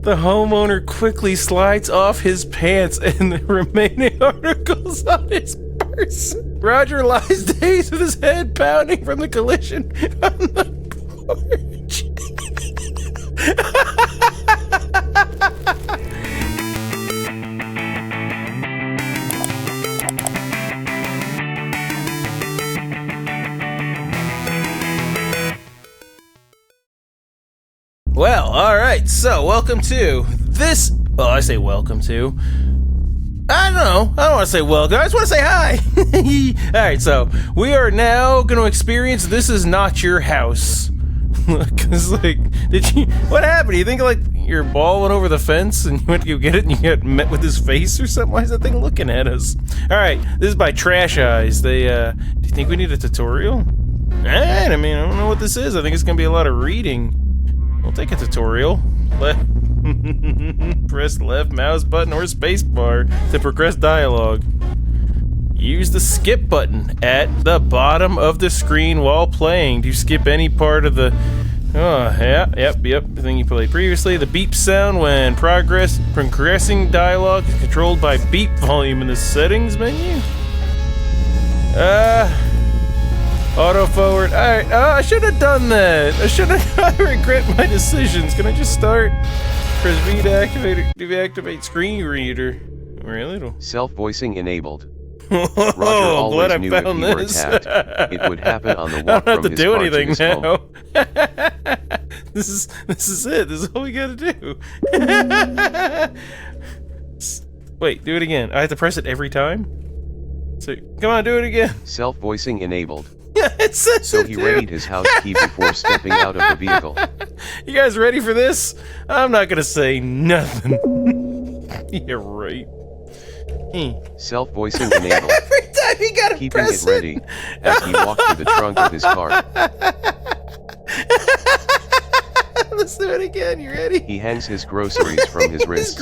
The homeowner quickly slides off his pants and the remaining articles on his purse. Roger lies dazed with his head pounding from the collision on the porch. Well, alright, so welcome to this. Well, I say welcome to. I don't know. I don't want to say welcome. I just want to say hi. Alright, so we are now going to experience This Is Not Your House. Because, like, what happened? Do you think, like, your ball went over the fence and you went to go get it and you got met with his face or something? Why is that thing looking at us? Alright, this is by Trash Eyes. Do you think we need a tutorial? Alright, I mean, I don't know what this is. I think it's going to be a lot of reading. We'll take a tutorial. Press left mouse button or space bar to progress dialogue. Use the skip button at the bottom of the screen while playing to skip any part of the... the thing you played previously. The beep sound when progressing dialogue is controlled by beep volume in the settings menu. Auto forward. Alright, I should have done that. I regret my decisions. Can I just start? Press V to deactivate screen reader. Really? Self-voicing enabled. Roger always knew if he were attacked, it would happen on the walk from his car to his home. This is it. This is all we gotta do. Wait, do it again. I have to press it every time? So, come on, do it again. Self-voicing enabled. Yeah, it says so he readied his house key before stepping out of the vehicle. You guys ready for this? I'm not gonna say nothing. Yeah, right. Self-voicing enabled. Every time you gotta keeping press it ready as he walked to the trunk of his car. Let's do it again. You ready? He hangs his groceries from his wrists,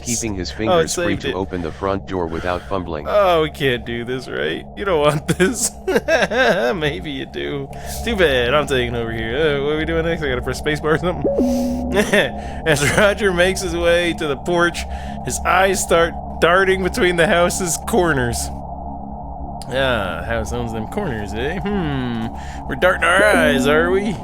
keeping his fingers free to open the front door without fumbling. Oh, we can't do this, right? You don't want this. Maybe you do. Too bad. I'm taking over here. What are we doing next? I gotta press spacebar or something? As Roger makes his way to the porch, his eyes start darting between the house's corners. House owns them corners, eh? We're darting our eyes, are we?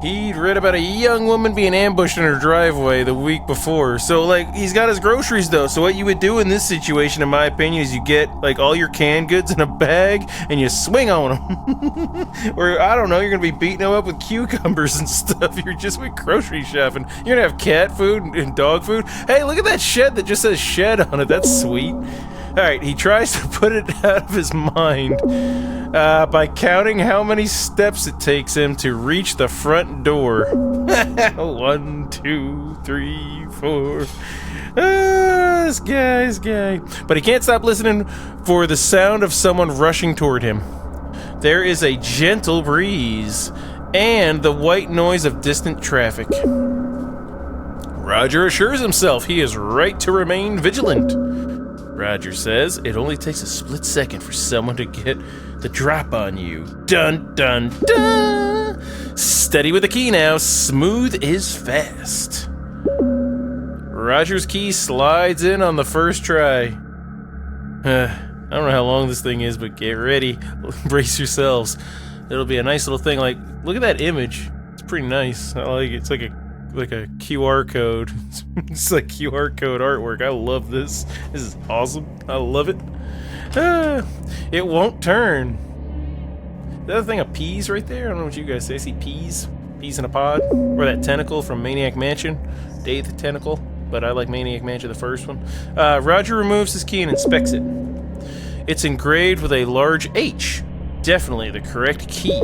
He'd read about a young woman being ambushed in her driveway the week before. So, like, he's got his groceries, though. So what you would do in this situation, in my opinion, is you get, like, all your canned goods in a bag and you swing on them. Or, I don't know, you're going to be beating them up with cucumbers and stuff. You're just grocery shopping. You're going to have cat food and dog food. Hey, look at that shed that just says shed on it. That's sweet. Alright, he tries to put it out of his mind by counting how many steps it takes him to reach the front door. 1, 2, 3, 4. This guy. But he can't stop listening for the sound of someone rushing toward him. There is a gentle breeze and the white noise of distant traffic. Roger assures himself he is right to remain vigilant. Roger says it only takes a split second for someone to get the drop on you. Dun dun dun! Steady with the key now. Smooth is fast. Roger's key slides in on the first try. I don't know how long this thing is, but get ready. Brace yourselves. It'll be a nice little thing. Like, look at that image. It's pretty nice. I like it. It's like a QR code. It's like QR code artwork. I love this. This is awesome. I love it. It won't turn. Is that a thing of peas right there? I don't know what you guys say. I see peas. Peas in a pod. Or that tentacle from Maniac Mansion. Day the Tentacle. But I like Maniac Mansion, the first one. Roger removes his key and inspects it. It's engraved with a large H. Definitely the correct key.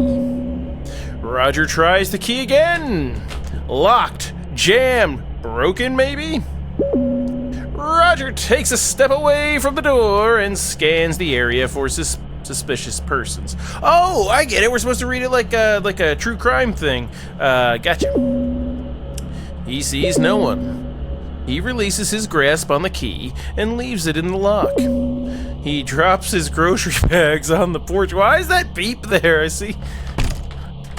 Roger tries the key again. Locked, jammed, broken maybe? Roger takes a step away from the door and scans the area for suspicious persons. Oh, I get it. We're supposed to read it like a true crime thing. Gotcha. He sees no one. He releases his grasp on the key and leaves it in the lock. He drops his grocery bags on the porch. Why is that beep there? I see.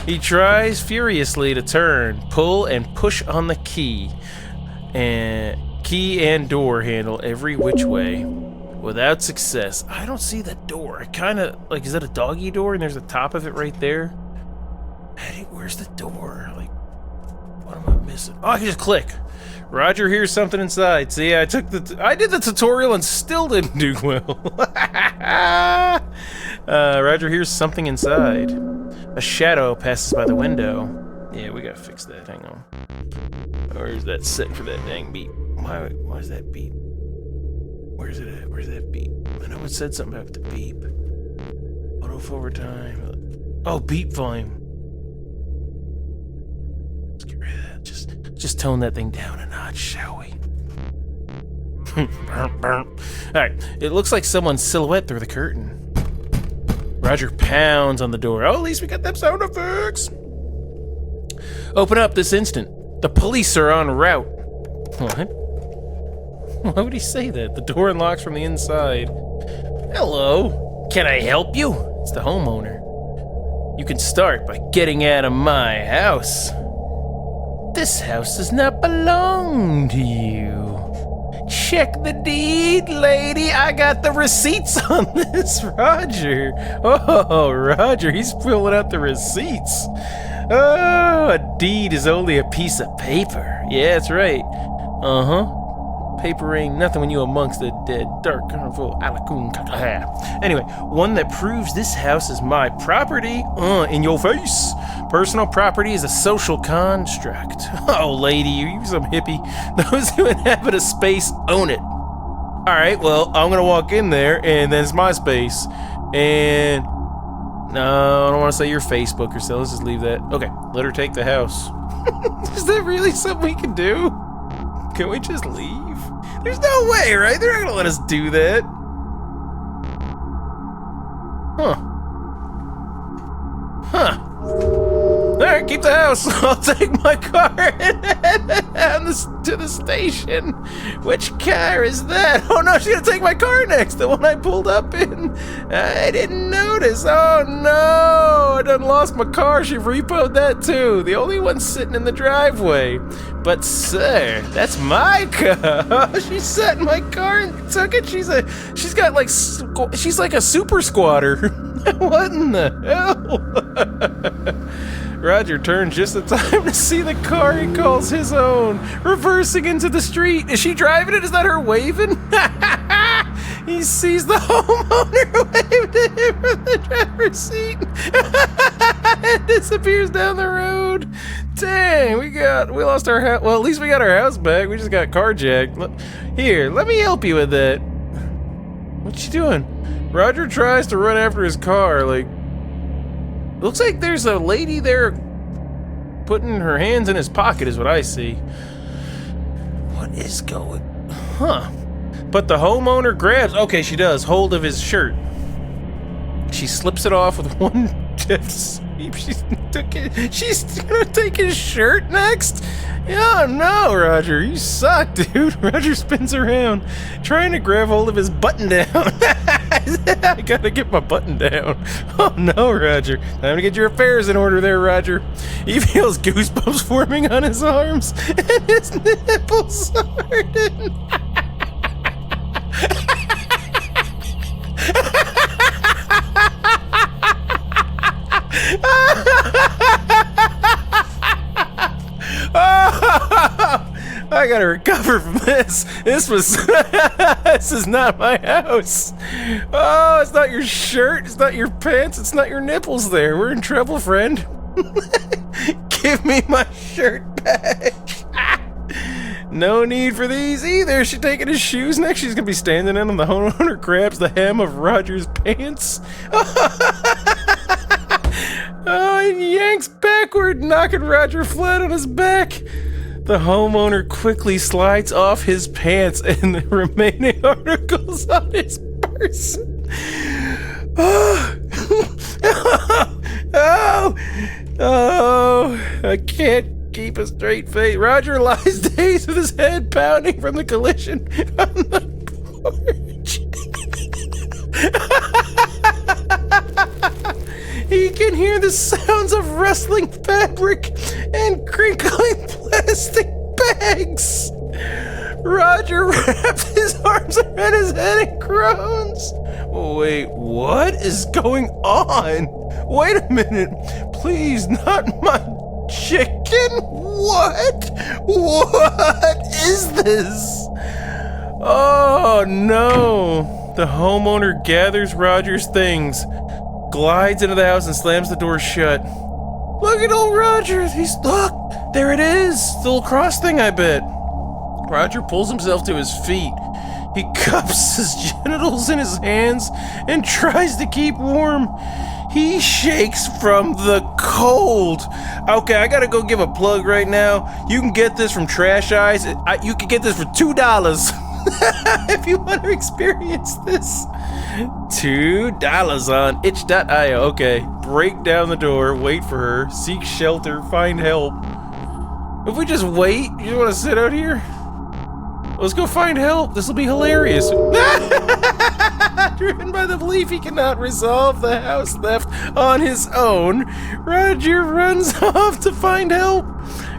He tries furiously to turn, pull, and push on the key. and key and door handle every which way. Without success. I don't see the door. I kind of, like, is that a doggy door? And there's the top of it right there? Hey, where's the door? Like, what am I missing? Oh, I can just click. Roger hears something inside. See, I did the tutorial and still didn't do well. Roger hears something inside. A shadow passes by the window. Yeah, we gotta fix that. Hang on. Where's that set for that dang beep? Why is that beep? Where's it at? Where's that beep? I know it said something about the beep. Auto forward time. Oh, beep volume. Let's get rid of that. Just tone that thing down a notch, shall we? Alright, it looks like someone's silhouette through the curtain. Roger pounds on the door. Oh, at least we got them sound effects. Open up this instant. The police are en route. What? Why would he say that? The door unlocks from the inside. Hello. Can I help you? It's the homeowner. You can start by getting out of my house. This house does not belong to you. Check the deed, lady. I got the receipts on this, Roger. Oh, Roger, he's filling out the receipts. Oh, a deed is only a piece of paper. Yeah, that's right. Uh-huh. Paper ain't nothing when you amongst the dead. Dark, carnival, alakun, Anyway, one that proves this house is my property. In your face. Personal property is a social construct. Oh, lady, you some hippie. Those who inhabit a space own it. Alright, well, I'm gonna walk in there, and then it's my space. And... no, I don't want to say your Facebook or so. Let's just leave that. Okay, let her take the house. Is that really something we can do? Can we just leave? There's no way, right? They're not gonna let us do that. Huh. Alright, keep the house. I'll take my car and head down to the station. Which car is that? Oh no, she's gonna take my car next. The one I pulled up in. I didn't notice. Oh no, I done lost my car. She repoed that too. The only one sitting in the driveway. But sir, that's my car. She sat in my car and took it. She's like a super squatter. What in the hell? Roger turns just in time to see the car he calls his own, reversing into the street. Is she driving it? Is that her waving? He sees the homeowner wave to him from the driver's seat and disappears down the road. Dang, we lost our house. Well, at least we got our house back. We just got carjacked. Here, let me help you with that. What's she doing? Roger tries to run after his car, like... looks like there's a lady there putting her hands in his pocket is what I see. What is going... huh. But the homeowner grabs... okay, she does. Hold of his shirt. She slips it off with one jet sweep. She's gonna take his shirt next? Oh no, Roger. You suck, dude. Roger spins around, trying to grab hold of his button down. I gotta get my button down. Oh no, Roger. Time to get your affairs in order there, Roger. He feels goosebumps forming on his arms, and his nipples harden. I gotta recover from this. This is not my house. Oh, it's not your shirt, it's not your pants, it's not your nipples there. We're in trouble, friend. Give me my shirt back. No need for these either. She's taking his shoes next. She's gonna be standing in and the homeowner grabs the hem of Roger's pants. Oh, and yanks backward, knocking Roger flat on his back. The homeowner quickly slides off his pants and the remaining articles on his person. Oh, I can't keep a straight face. Roger lies dazed with his head pounding from the collision on the porch. He can hear the sounds of rustling fabric and crinkling plastic bags. Roger wraps his arms around his head and groans. Wait, what is going on? Wait a minute. Please, not my chicken? What? What is this? Oh no. The homeowner gathers Roger's things, glides into the house and slams the door shut. Look at old Roger. Look, there it is. The little cross thing, I bet. Roger pulls himself to his feet. He cups his genitals in his hands and tries to keep warm. He shakes from the cold. Okay, I gotta go give a plug right now. You can get this from Trash Eyes. You can get this for $2 if you want to experience this. $2 on itch.io. Okay, break down the door, wait for her, seek shelter, find help. If we just wait, you want to sit out here? Let's go find help. This will be hilarious. Driven by the belief he cannot resolve the house theft on his own, Roger runs off to find help.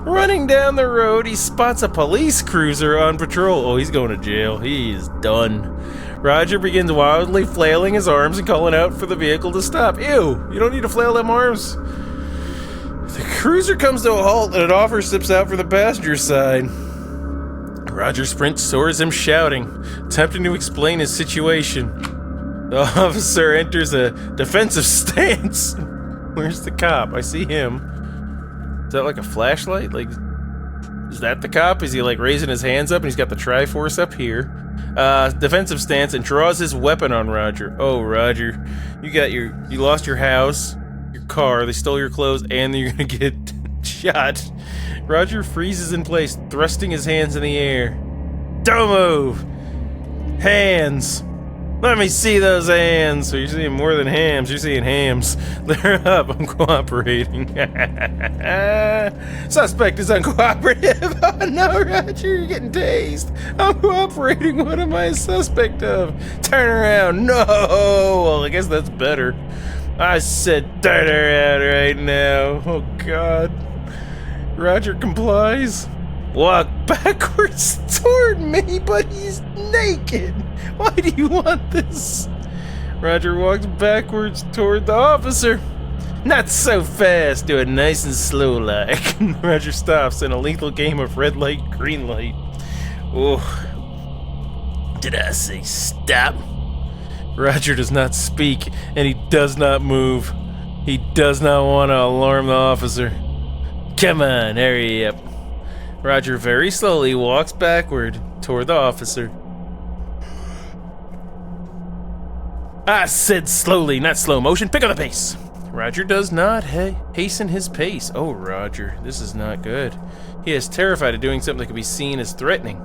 Running down the road, he spots a police cruiser on patrol. Oh, he's going to jail. He is done. Roger begins wildly flailing his arms and calling out for the vehicle to stop. Ew, you don't need to flail them arms. The cruiser comes to a halt and an officer steps out for the passenger side. Roger sprints towards him shouting, attempting to explain his situation. The officer enters a defensive stance. Where's the cop? I see him. Is that like a flashlight? Like, is that the cop? Is he like raising his hands up and he's got the Triforce up here? Defensive stance and draws his weapon on Roger. Oh, Roger, you lost your house, your car, they stole your clothes, and you're gonna get shot. Roger freezes in place, thrusting his hands in the air. Don't move! Hands! Let me see those hands! So you're seeing more than hams, you're seeing hams. They're up, I'm cooperating. Suspect is uncooperative. Oh no, Roger, you're getting tased. I'm cooperating, what am I a suspect of? Turn around, no! Well, I guess that's better. I said turn around right now. Oh god. Roger complies. Walk backwards toward me, but he's naked. Why do you want this? Roger walks backwards toward the officer. Not so fast, do it nice and slow like. Roger stops in a lethal game of red light, green light. Oh, did I say stop? Roger does not speak, and he does not move. He does not want to alarm the officer. Come on, hurry up. Roger very slowly walks backward toward the officer. I said slowly, not slow motion. Pick up the pace. Roger does not hasten his pace. Oh, Roger, this is not good. He is terrified of doing something that could be seen as threatening.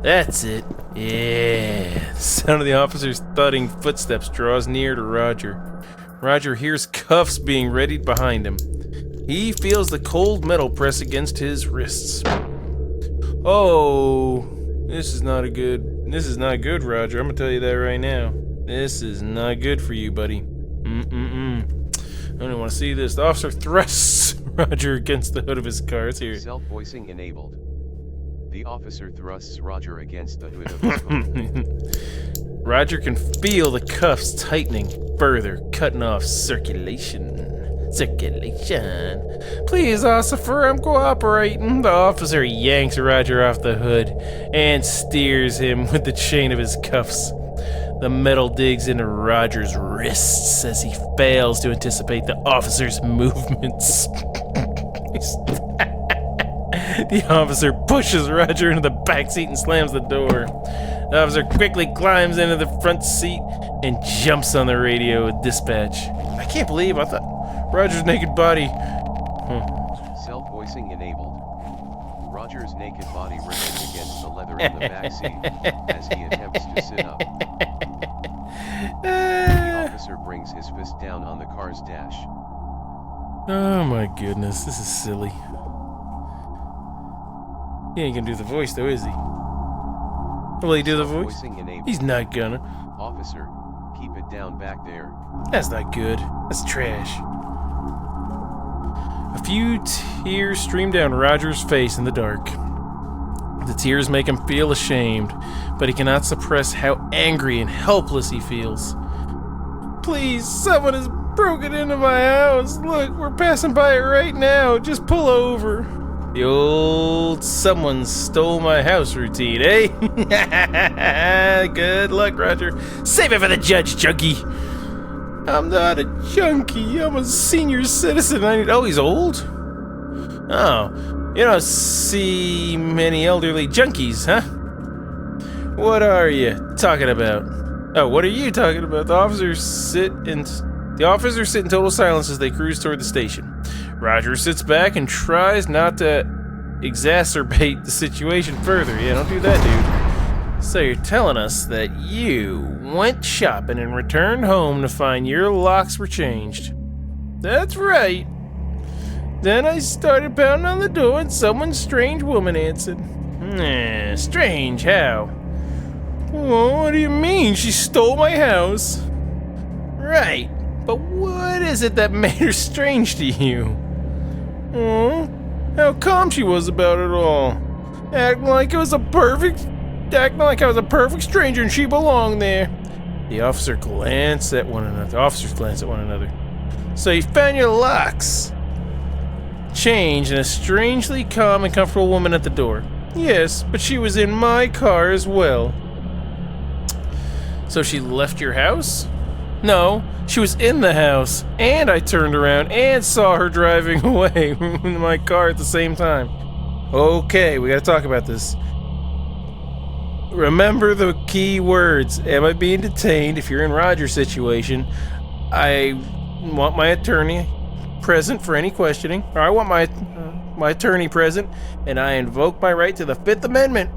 That's it. Yeah. The sound of the officer's thudding footsteps draws near to Roger. Roger hears cuffs being readied behind him. He feels the cold metal press against his wrists. Oh, this is not good, Roger. I'm gonna tell you that right now. This is not good for you, buddy. I don't want to see this. The officer thrusts Roger against the hood of his car. It's here. Self-voicing enabled. The officer thrusts Roger against the hood of his car. Roger can feel the cuffs tightening further, cutting off circulation. Please, officer, I'm cooperating. The officer yanks Roger off the hood and steers him with the chain of his cuffs. The metal digs into Roger's wrists as he fails to anticipate the officer's movements. The officer pushes Roger into the back seat and slams the door. The officer quickly climbs into the front seat and jumps on the radio with dispatch. I can't believe I thought Roger's naked body. Self-voicing enabled. Roger's naked body remains against the leather in the back seat as he attempts to sit up. The officer brings his fist down on the car's dash. Oh my goodness, this is silly. He ain't gonna do the voice though, is he? Will he do the voice? He's not gonna. Officer, keep it down back there. That's not good. That's trash. A few tears stream down Roger's face in the dark. The tears make him feel ashamed, but he cannot suppress how angry and helpless he feels. Please, someone has broken into my house. Look, we're passing by it right now. Just pull over. The old someone stole my house routine, eh? Good luck, Roger. Save it for the judge, junkie. I'm not a junkie. I'm a senior citizen. Oh, he's old? Oh, you don't see many elderly junkies, huh? What are you talking about? Oh, what are you talking about? The officers sit in total silence as they cruise toward the station. Roger sits back and tries not to exacerbate the situation further. Yeah, don't do that, dude. So you're telling us that you went shopping and returned home to find your locks were changed. That's right. Then I started pounding on the door and some strange woman answered. Strange, how? Well, what do you mean? She stole my house. Right, but what is it that made her strange to you? Oh, how calm she was about it all. Acting like I was a perfect stranger and she belonged there. The officers glance at one another. So you found your locks changed and a strangely calm and comfortable woman at the door. Yes, but she was in my car as well. So she left your house? No, she was in the house, and I turned around and saw her driving away in my car at the same time. Okay, we gotta talk about this. Remember the key words. Am I being detained? If you're in Roger's situation, I want my attorney present for any questioning. Or I want my attorney present, and I invoke my right to the Fifth Amendment.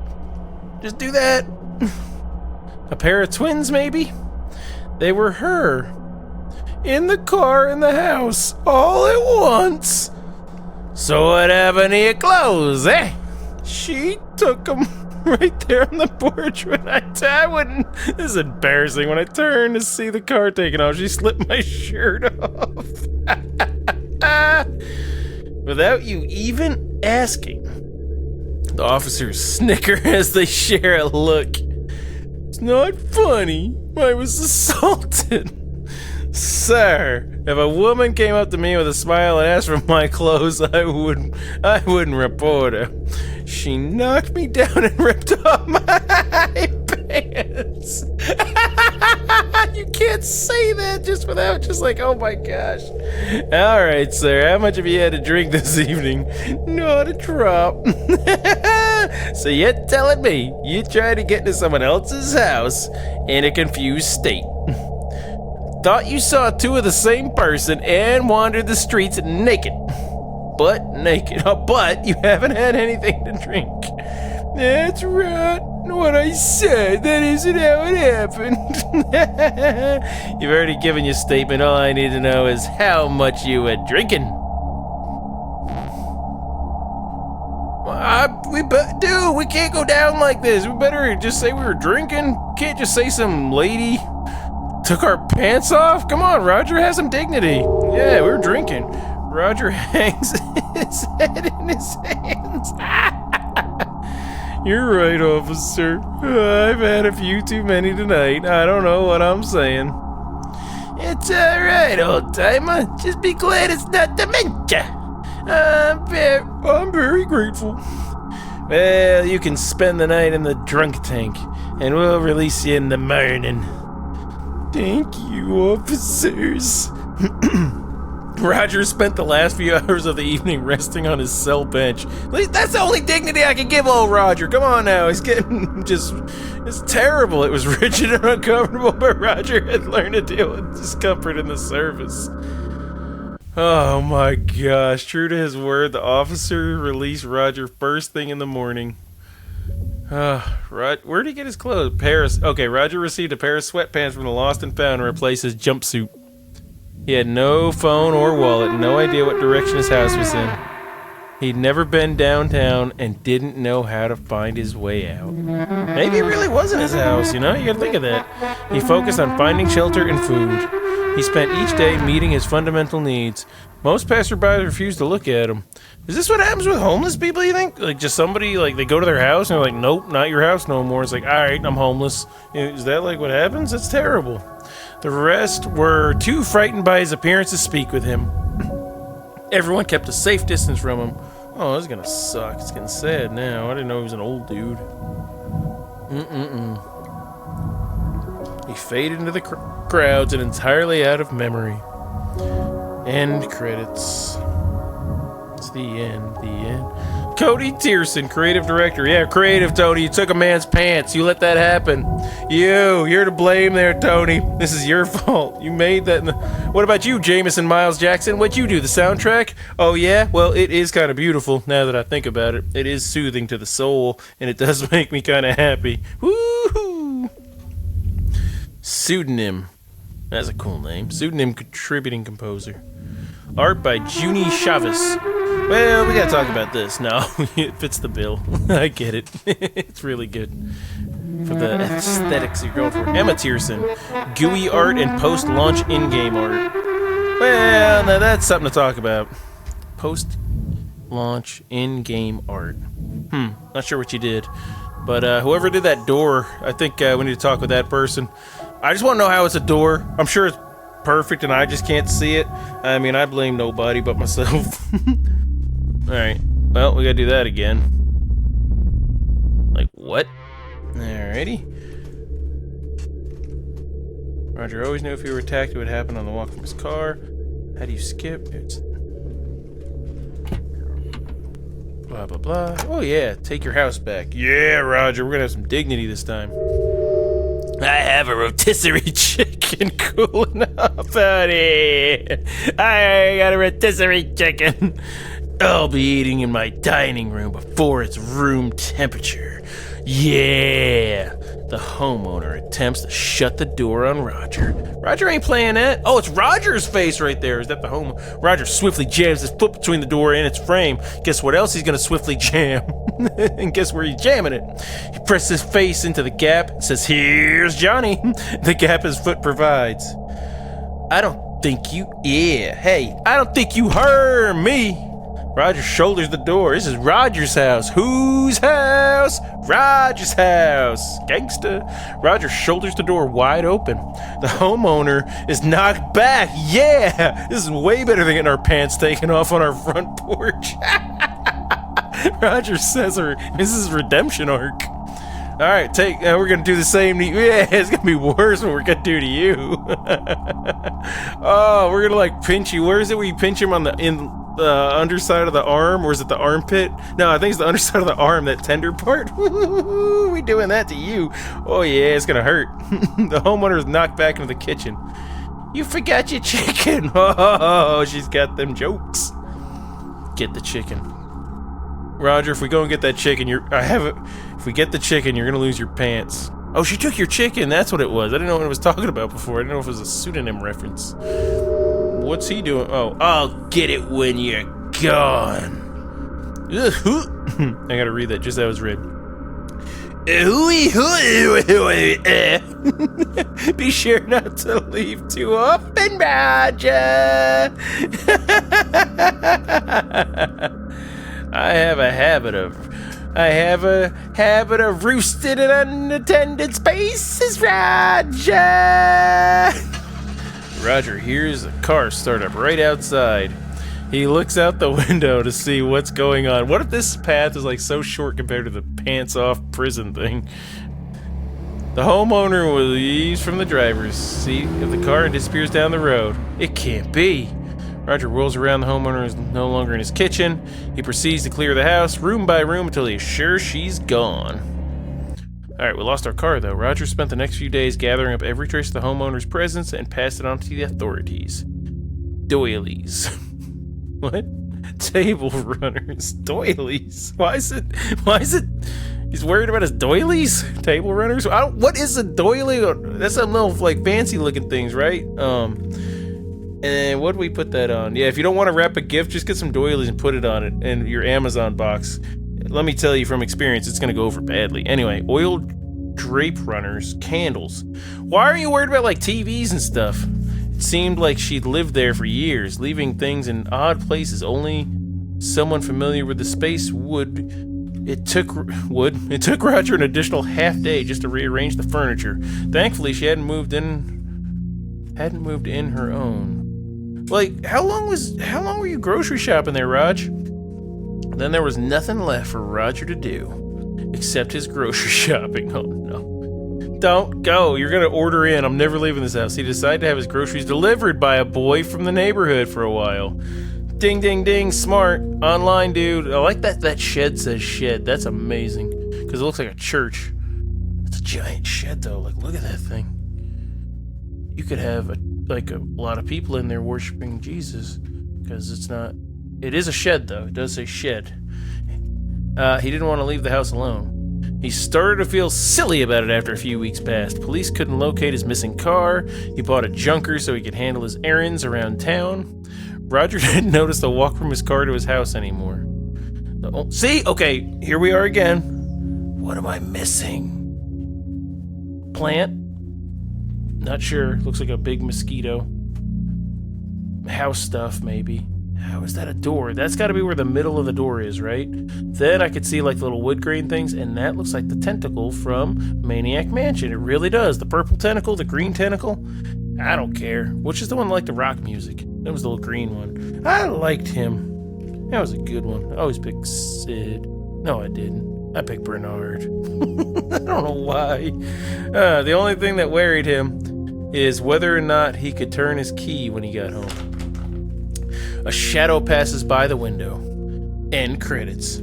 Just do that. A pair of twins, maybe? They were her. In the car, in the house, all at once. So what happened to your clothes, eh? She took them right there on the porch when I wouldn't. This is embarrassing. When I turned to see the car taken off, she slipped my shirt off. Without you even asking. The officers snicker as they share a look. It's not funny. I was assaulted. Sir, if a woman came up to me with a smile and asked for my clothes, I wouldn't report her. She knocked me down and ripped off my pants. You can't say that just like, oh my gosh. All right, sir, how much have you had to drink this evening? Not a drop. So you're telling me you tried to get into someone else's house in a confused state. Thought you saw two of the same person and wandered the streets naked. But you haven't had anything to drink. That's right. What I said, that isn't how it happened. You've already given your statement. All I need to know is how much you were drinking. We can't go down like this. We better just say we were drinking. Can't just say some lady took our pants off. Come on, Roger, have some dignity. Yeah, we were drinking. Roger hangs his head in his hands. You're right, officer. I've had a few too many tonight. I don't know what I'm saying. It's alright, old-timer. Just be glad it's not dementia. I'm very grateful. Well, you can spend the night in the drunk tank, and we'll release you in the morning. Thank you, officers. Roger spent the last few hours of the evening resting on his cell bench. That's the only dignity I can give old Roger. Come on now, he's getting it's terrible. It was rigid and uncomfortable, but Roger had learned to deal with discomfort in the service. Oh my gosh, true to his word, the officer released Roger first thing in the morning. Where'd he get his clothes? Paris. Okay, Roger received a pair of sweatpants from the lost and found and replaced his jumpsuit. He had no phone or wallet, no idea what direction his house was in. He'd never been downtown and didn't know how to find his way out. Maybe it really wasn't his house, you know? You gotta think of that. He focused on finding shelter and food. He spent each day meeting his fundamental needs. Most passersby refuse to look at him. Is this what happens with homeless people, you think? Like, just somebody, like, they go to their house and they're like, nope, not your house no more. It's like, all right, I'm homeless. Is that, like, what happens? That's terrible. The rest were too frightened by his appearance to speak with him. Everyone kept a safe distance from him. Oh, this is gonna suck. It's getting sad now. I didn't know he was an old dude. He faded into the crowds and entirely out of memory. End credits. It's the end. Cody Tierson, creative director. Yeah, creative, Tony. You took a man's pants. You let that happen. You're to blame there, Tony. This is your fault. You made that. What about you, Jameson Miles Jackson? What'd you do, the soundtrack? Oh, yeah? Well, it is kind of beautiful now that I think about it. It is soothing to the soul, and it does make me kind of happy. Woo-hoo! Pseudonym. That's a cool name. Pseudonym contributing composer. Art by Junie Chavez. Well, we gotta talk about this. No, it fits the bill. I get it. It's really good. For the aesthetics you're going for. Emma Tierson. GUI art and post-launch in-game art. Well, now that's something to talk about. Post-launch in-game art. Not sure what you did. But whoever did that door, I think we need to talk with that person. I just want to know how it's a door. I'm sure it's perfect and I just can't see it. I mean, I blame nobody but myself. Alright, well, we gotta do that again. Like, what? Alrighty. Roger always knew if he were attacked, it would happen on the walk from his car. How do you skip? It's... blah, blah, blah. Oh, yeah, take your house back. Yeah, Roger, we're gonna have some dignity this time. I have a rotisserie chicken cooling up, buddy. I got a rotisserie chicken. I'll be eating in my dining room before it's room temperature. Yeah. The homeowner attempts to shut the door on Roger. Roger ain't playing that. Oh, it's Roger's face right there. Is that the home? Roger swiftly jams his foot between the door and its frame. Guess what else he's gonna swiftly jam? And guess where he's jamming it? He presses his face into the gap and says, "Here's Johnny." The gap his foot provides. I don't think you heard me. Roger shoulders the door. This is Roger's house. Whose house? Roger's house. Gangsta. Roger shoulders the door wide open. The homeowner is knocked back. Yeah! This is way better than getting our pants taken off on our front porch. Roger says this is redemption arc. Alright, we're gonna do the same to you. Yeah, it's gonna be worse what we're gonna do to you. Oh, we're gonna like pinch you. Where is it where you pinch him on the underside of the arm, or is it the armpit? No, I think it's the underside of the arm, that tender part. We doing that to you. Oh yeah, it's gonna hurt. The homeowner is knocked back into the kitchen. You forgot your chicken. Oh, she's got them jokes. Get the chicken. Roger, if we go and get that chicken, if we get the chicken, you're gonna lose your pants. Oh, she took your chicken. That's what it was. I didn't know what it was talking about before. I didn't know if it was a pseudonym reference. What's he doing? Oh, I'll get it when you're gone. I gotta read that just as it was read. Be sure not to leave too often, Roger. I have a habit of roosting in unattended spaces, Roger. Roger hears a car start up right outside. He looks out the window to see what's going on. What if this path is like so short compared to the pants off prison thing? The homeowner leaves from the driver's seat of the car and disappears down the road. It can't be. Roger rolls around. The homeowner is no longer in his kitchen. He proceeds to clear the house room by room until he is sure she's gone. Alright, we lost our car though. Roger spent the next few days gathering up every trace of the homeowner's presence and passed it on to the authorities. Doilies. What? Table runners. Doilies. Why is it? He's worried about his doilies? Table runners? What is a doily? That's some little like fancy looking things, right? And what do we put that on? Yeah, if you don't want to wrap a gift, just get some doilies and put it on it in your Amazon box. Let me tell you from experience, it's going to go over badly. Anyway, oil drape runners, candles. Why are you worried about like TVs and stuff? seemed like she'd lived there for years, leaving things in odd places. Only someone familiar with the space would. It took Roger an additional half day just to rearrange the furniture. Thankfully, she hadn't moved in her own. Like, how long were you grocery shopping there, Raj? Then there was nothing left for Roger to do except his grocery shopping. Oh no. Don't go. You're gonna order in. I'm never leaving this house. He decided to have his groceries delivered by a boy from the neighborhood for a while. Ding, ding, ding, smart. Online, dude. I like that shed says shed. That's amazing. Because it looks like a church. It's a giant shed, though. Like, look at that thing. You could have, a lot of people in there worshiping Jesus. Because it's not... It is a shed, though. It does say shed. He didn't want to leave the house alone. He started to feel silly about it after a few weeks passed. Police couldn't locate his missing car. He bought a junker so he could handle his errands around town. Roger didn't notice the walk from his car to his house anymore. See? Okay, here we are again. What am I missing? Plant? Not sure. Looks like a big mosquito. House stuff, maybe. How is that a door? That's got to be where the middle of the door is, right? Then I could see like little wood grain things, and that looks like the tentacle from Maniac Mansion. It really does. The purple tentacle, the green tentacle. I don't care. Which is the one that liked the rock music? That was the little green one. I liked him. That was a good one. I always picked Sid. No, I didn't. I picked Bernard. I don't know why. The only thing that worried him is whether or not he could turn his key when he got home. A shadow passes by the window. End credits.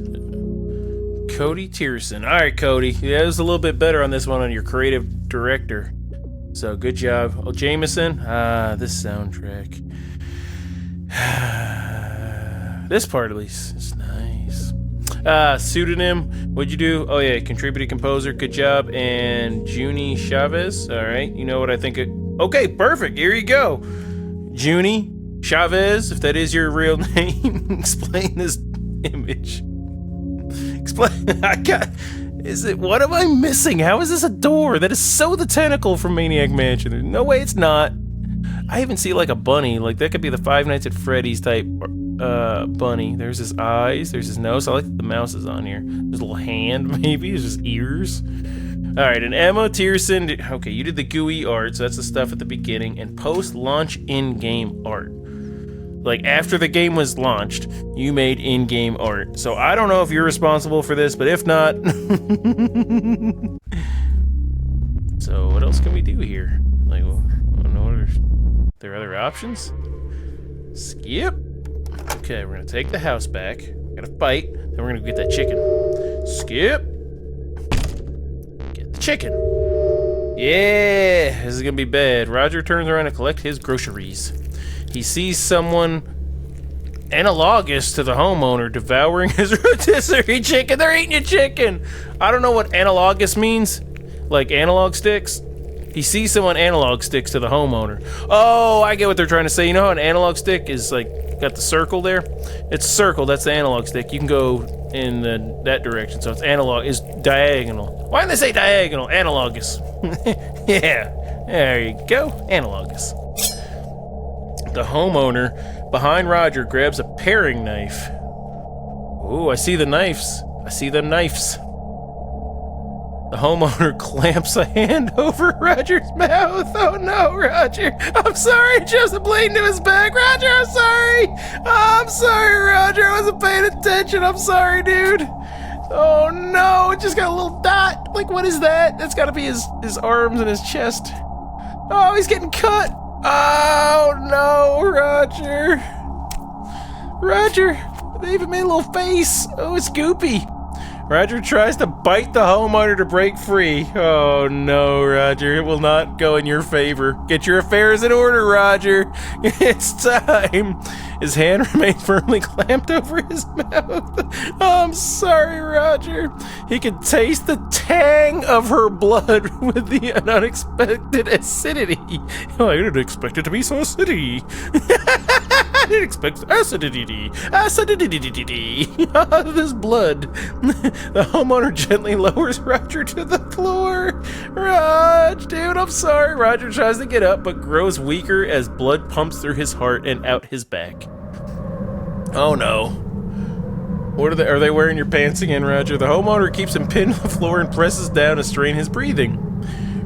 Cody Tierson. All right, Cody. Yeah, it was a little bit better on this one on your creative director. So, good job. Oh, Jameson. This soundtrack. This part, at least, is nice. Pseudonym. What'd you do? Oh, yeah. Contributed composer. Good job. And Junie Chavez. All right. You know what I think? Okay, perfect. Here you go. Junie Chavez, if that is your real name. Explain this image. Explain. What am I missing? How is this a door? That is so the tentacle from Maniac Mansion. No way it's not. I even see like a bunny. Like that could be the Five Nights at Freddy's type bunny. There's his eyes. There's his nose. I like that the mouse is on here. There's a little hand maybe. There's his ears. Alright, and Emma Tierson. Okay, you did the GUI art. So that's the stuff at the beginning. And post-launch in-game art. Like, after the game was launched, you made in-game art. So I don't know if you're responsible for this, but if not... So, what else can we do here? Like, I don't know, are there other options? Skip. Okay, we're gonna take the house back. Gotta fight. Then we're gonna get that chicken. Skip. Get the chicken. Yeah, this is gonna be bad. Roger turns around to collect his groceries. He sees someone analogous to the homeowner devouring his rotisserie chicken. They're eating your chicken. I don't know what analogous means. Like analog sticks. He sees someone analog sticks to the homeowner. Oh, I get what they're trying to say. You know how an analog stick is like got the circle there? It's circle. That's the analog stick. You can go in that direction. So it's analog. Is diagonal. Why didn't they say diagonal? Analogous. Yeah. There you go. Analogous. The homeowner behind Roger grabs a paring knife. Ooh, I see the knives. I see them knives. The homeowner clamps a hand over Roger's mouth. Oh no, Roger. I'm sorry. Just a blade into his back. Roger, I'm sorry. I'm sorry, Roger. I wasn't paying attention. I'm sorry, dude. Oh no, it just got a little dot. Like, what is that? That's gotta be his arms and his chest. Oh, he's getting cut. Oh no, Roger. Roger, they even made a little face. Oh, it's goopy. Roger tries to bite the homeowner to break free. Oh no, Roger, it will not go in your favor. Get your affairs in order, Roger. It's time. His hand remains firmly clamped over his mouth. Oh, I'm sorry, Roger. He could taste the tang of her blood with the unexpected acidity. Oh, I didn't expect it to be so acidic. It expects acidity. This blood. The homeowner gently lowers Roger to the floor. Raj, dude, I'm sorry. Roger tries to get up, but grows weaker as blood pumps through his heart and out his back. Oh no. What are they wearing your pants again, Roger? The homeowner keeps him pinned to the floor and presses down to strain his breathing.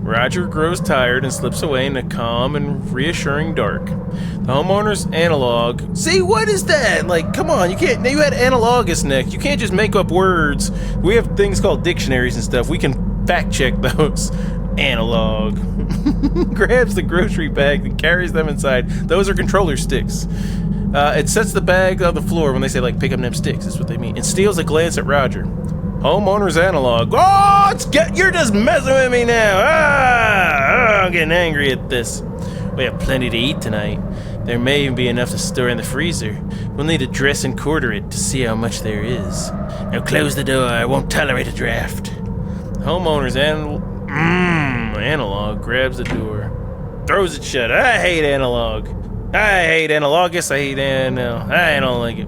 Roger grows tired and slips away in a calm and reassuring dark. The homeowner's analog. See, what is that? Like, come on, you can't. You had analogous, Nick. You can't just make up words. We have things called dictionaries and stuff. We can fact check those. Analog. Grabs the grocery bag and carries them inside. Those are controller sticks. It sets the bag on the floor when they say, like, pick up them sticks. That's what they mean. And steals a glance at Roger. Homeowner's analog. Oh, you're just messing with me now. I'm getting angry at this. We have plenty to eat tonight. There may even be enough to store in the freezer. We'll need to dress and quarter it to see how much there is. Now close the door. I won't tolerate a draft. Homeowner's analog grabs the door. Throws it shut. I hate analog. I hate analogus. I hate I don't like it.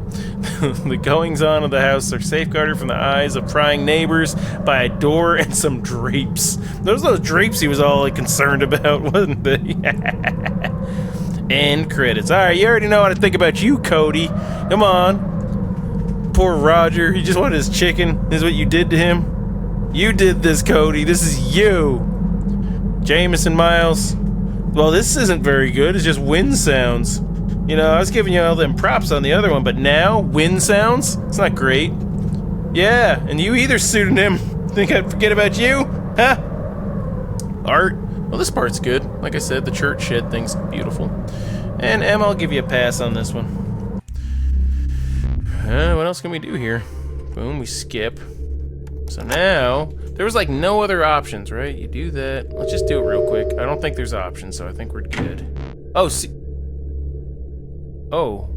The goings-on of the house are safeguarded from the eyes of prying neighbors by a door and some drapes. Those drapes he was all like concerned about, wasn't they? End credits. All right, you already know how to think about you, Cody. Come on. Poor Roger. He just wanted his chicken. This is what you did to him. You did this, Cody. This is you. Jameson Miles. Well, this isn't very good. It's just wind sounds. You know, I was giving you all them props on the other one, but now, wind sounds? It's not great. Yeah, and you either, pseudonym. Think I'd forget about you? Huh? Art? Well, this part's good. Like I said, the church shed thing's beautiful. And Em, I'll give you a pass on this one. What else can we do here? Boom, we skip. So now, there was like no other options, right? You do that. Let's just do it real quick. I don't think there's options, so I think we're good. Oh, see. Oh.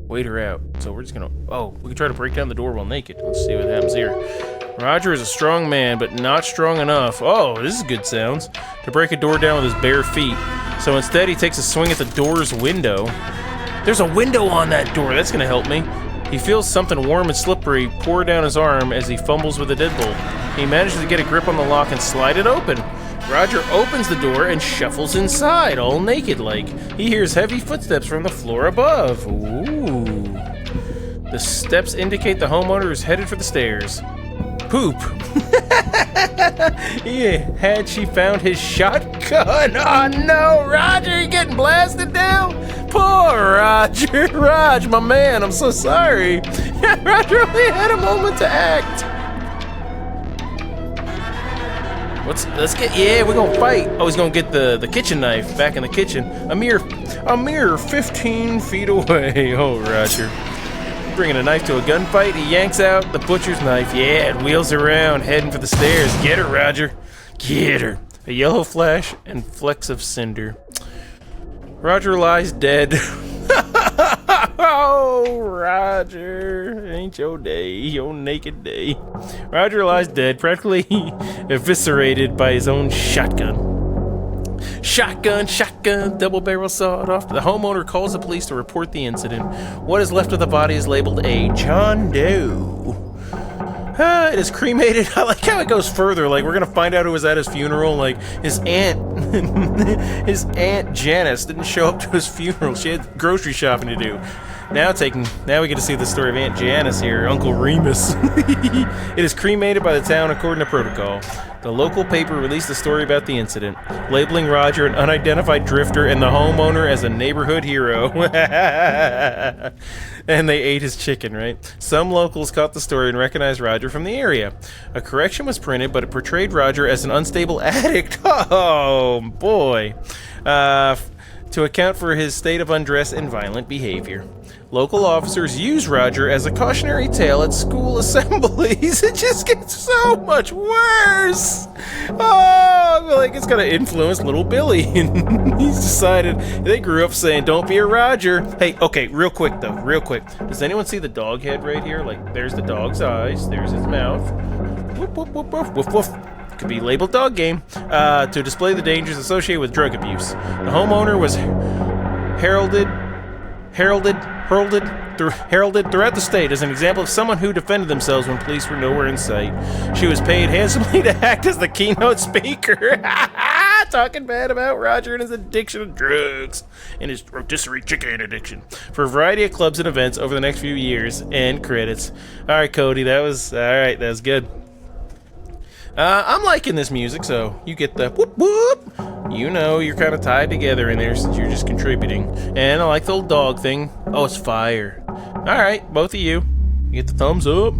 Wait her out. So we're just gonna... Oh, we can try to break down the door while naked. Let's see what happens here. Roger is a strong man, but not strong enough. Oh, this is good sounds. To break a door down with his bare feet. So instead, he takes a swing at the door's window. There's a window on that door. That's gonna help me. He feels something warm and slippery pour down his arm as he fumbles with the deadbolt. He manages to get a grip on the lock and slide it open. Roger opens the door and shuffles inside, all naked-like. He hears heavy footsteps from the floor above. Ooh. The steps indicate the homeowner is headed for the stairs. Poop. Yeah, had she found his shotgun? Oh no, Roger, you getting blasted down? Poor Roger. Raj, my man, I'm so sorry. Roger only had a moment to act. Yeah, we're gonna fight. Oh, he's gonna get the kitchen knife back in the kitchen. A mere 15 feet away. Oh, Roger. Bringing a knife to a gunfight, he yanks out the butcher's knife. Yeah, it wheels around, heading for the stairs. Get her, Roger. Get her. A yellow flash and flecks of cinder. Roger lies dead. Oh, Roger. Ain't your day, your naked day. Roger lies dead, practically eviscerated by his own shotgun. Shotgun, double barrel sawed off. The homeowner calls the police to report the incident. What is left of the body is labeled a John Doe. It is cremated. I like how it goes further. Like, we're gonna find out who was at his funeral. Like, his aunt Janice didn't show up to his funeral. She had grocery shopping to do. Now we get to see the story of Aunt Janice here, Uncle Remus. It is cremated by the town according to protocol. The local paper released a story about the incident, labeling Roger an unidentified drifter and the homeowner as a neighborhood hero. And they ate his chicken, right? Some locals caught the story and recognized Roger from the area. A correction was printed, but it portrayed Roger as an unstable addict. Oh, boy. To account for his state of undress and violent behavior. Local officers use Roger as a cautionary tale at school assemblies. It just gets so much worse. Oh, I feel like it's gonna influence little Billy. And he's decided, they grew up saying, don't be a Roger. Hey, okay, real quick though, real quick. Does anyone see the dog head right here? Like, there's the dog's eyes, there's his mouth. Woof, woof, woof, woof, woof, woof. Could be labeled dog game, to display the dangers associated with drug abuse. The homeowner was heralded heralded throughout the state as an example of someone who defended themselves when police were nowhere in sight. She was paid handsomely to act as the keynote speaker, talking bad about Roger and his addiction to drugs and his rotisserie chicken addiction for a variety of clubs and events over the next few years. End credits. All right, Cody, that was good. I'm liking this music, so you get the whoop whoop. You know you're kind of tied together in there since you're just contributing. And I like the little dog thing. Oh, it's fire. Alright, both of you. You get the thumbs up.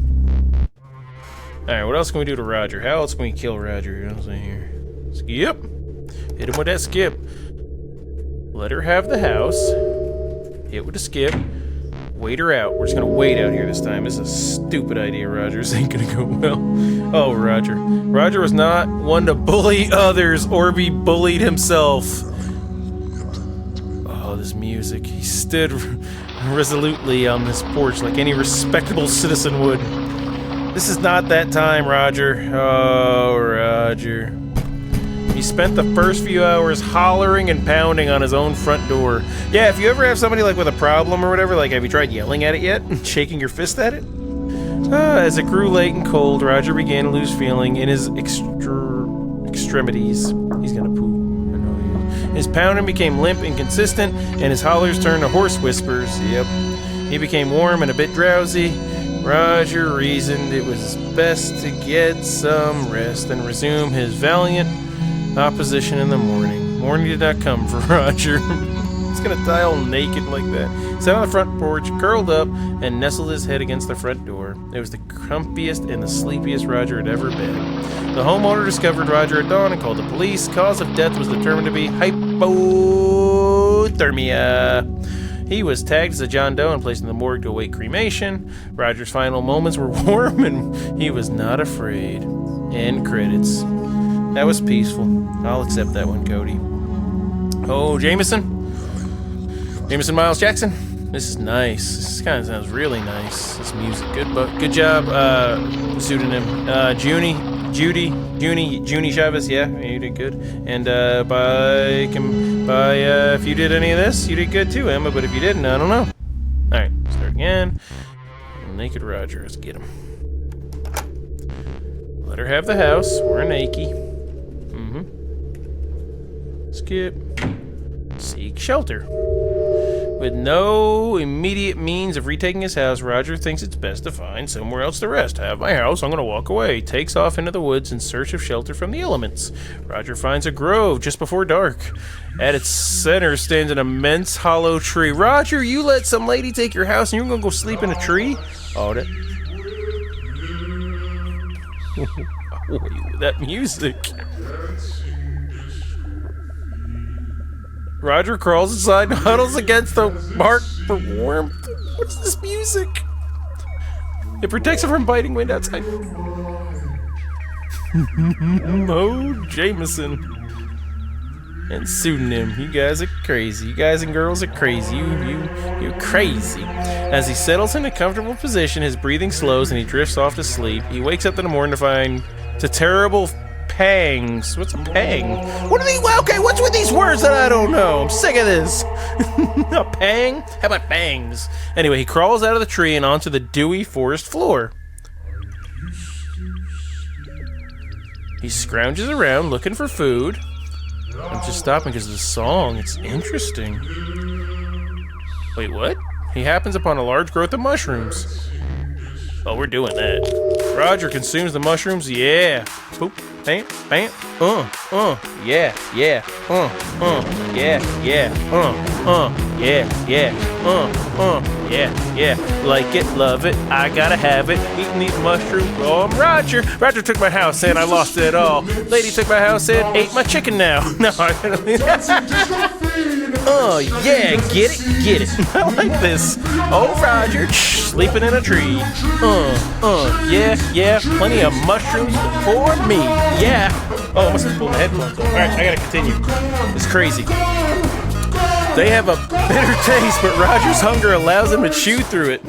Alright, what else can we do to Roger? How else can we kill Roger? What else in here? Skip. Hit him with that skip. Let her have the house. Hit with a skip. Wait her out. We're just gonna wait out here this time. This is a stupid idea, Roger. This ain't gonna go well. Oh, Roger. Roger was not one to bully others or be bullied himself. Oh, this music. He stood resolutely on this porch like any respectable citizen would. This is not that time, Roger. Oh, Roger. He spent the first few hours hollering and pounding on his own front door. Yeah, if you ever have somebody like with a problem or whatever, like have you tried yelling at it yet? Shaking your fist at it? As it grew late and cold, Roger began to lose feeling in his extremities. He's gonna poo. I know he is. His pounding became limp and inconsistent, and his hollers turned to hoarse whispers. Yep. He became warm and a bit drowsy. Roger reasoned it was best to get some rest and resume his valiant opposition in the morning. Morning did not come for Roger. He's gonna die all naked like that. Sat on the front porch, curled up, and nestled his head against the front door. It was the crumpiest and the sleepiest Roger had ever been. The homeowner discovered Roger at dawn and called the police. Cause of death was determined to be hypothermia. He was tagged as a John Doe and placed in the morgue to await cremation. Roger's final moments were warm and he was not afraid. End credits. That was peaceful. I'll accept that one, Cody. Oh, Jameson Miles Jackson. This is nice. This kind of sounds really nice. This music, good job. Pseudonym. Junie Chavez. Yeah, you did good. And if you did any of this, you did good too, Emma. But if you didn't, I don't know. All right, start again. Naked Roger. Let's get him. Let her have the house. We're a naked. Skip. Seek shelter. With no immediate means of retaking his house, Roger thinks it's best to find somewhere else to rest. I have my house, I'm gonna walk away. Takes off into the woods in search of shelter from the elements. Roger finds a grove just before dark. At its center stands an immense hollow tree. Roger, you let some lady take your house and you're gonna go sleep in a tree? Oh, that... that music. Roger crawls inside and huddles against the bark for warmth. What's this music? It protects him from biting wind outside. Oh, Jameson. And pseudonym. You guys are crazy. You guys and girls are crazy. You're crazy. As he settles in a comfortable position, his breathing slows and he drifts off to sleep. He wakes up in the morning to find terrible pangs. What's a pang? What are they? Okay, what's with these words that I don't know? I'm sick of this. A pang? How about bangs? Anyway, he crawls out of the tree and onto the dewy forest floor. He scrounges around looking for food. I'm just stopping because of the song. It's interesting. Wait, what? He happens upon a large growth of mushrooms. Oh, we're doing that. Roger consumes the mushrooms. Yeah. Boop. Bam, bam, yeah, yeah, yeah, yeah, yeah, like it, love it, I gotta have it, eating these mushrooms, oh, I'm Roger. Roger took my house and I lost it all. Lady took my house and ate my chicken now. No, oh, yeah, get it, I like this. Oh, Roger, sleeping in a tree. Yeah, plenty of mushrooms for me. Yeah. Oh, I must have pulled the headphones off. Alright, I gotta continue. It's crazy. They have a bitter taste, but Roger's hunger allows him to chew through it.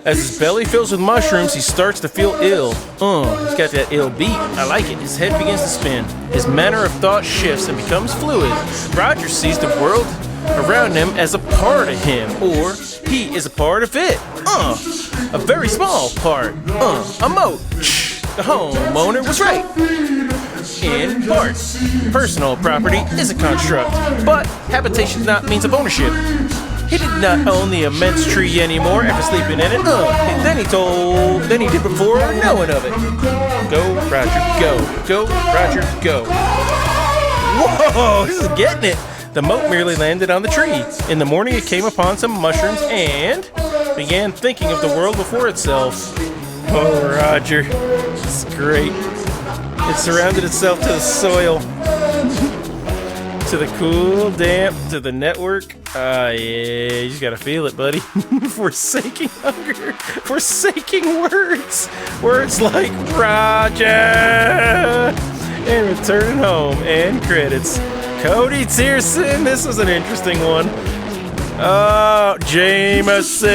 As his belly fills with mushrooms, he starts to feel ill. He's got that ill beat. I like it. His head begins to spin. His manner of thought shifts and becomes fluid. Roger sees the world around him as a part of him, or he is a part of it. A very small part. A moat. The homeowner was right. In part, personal property is a construct, but habitation is not means of ownership. He did not own the immense tree anymore after sleeping in it. And then he did before knowing of it. Go, Roger, go. Go, Roger, go. Whoa, this is getting it. The moat merely landed on the tree. In the morning, it came upon some mushrooms and began thinking of the world before itself. Oh, Roger, it's great. It surrounded itself to the soil, to the cool, damp, to the network. Yeah, you just gotta feel it, buddy. Forsaking hunger, forsaking words. Words like Roger, and returning home, and credits. Cody Tierson, this was an interesting one. Oh, Jameson,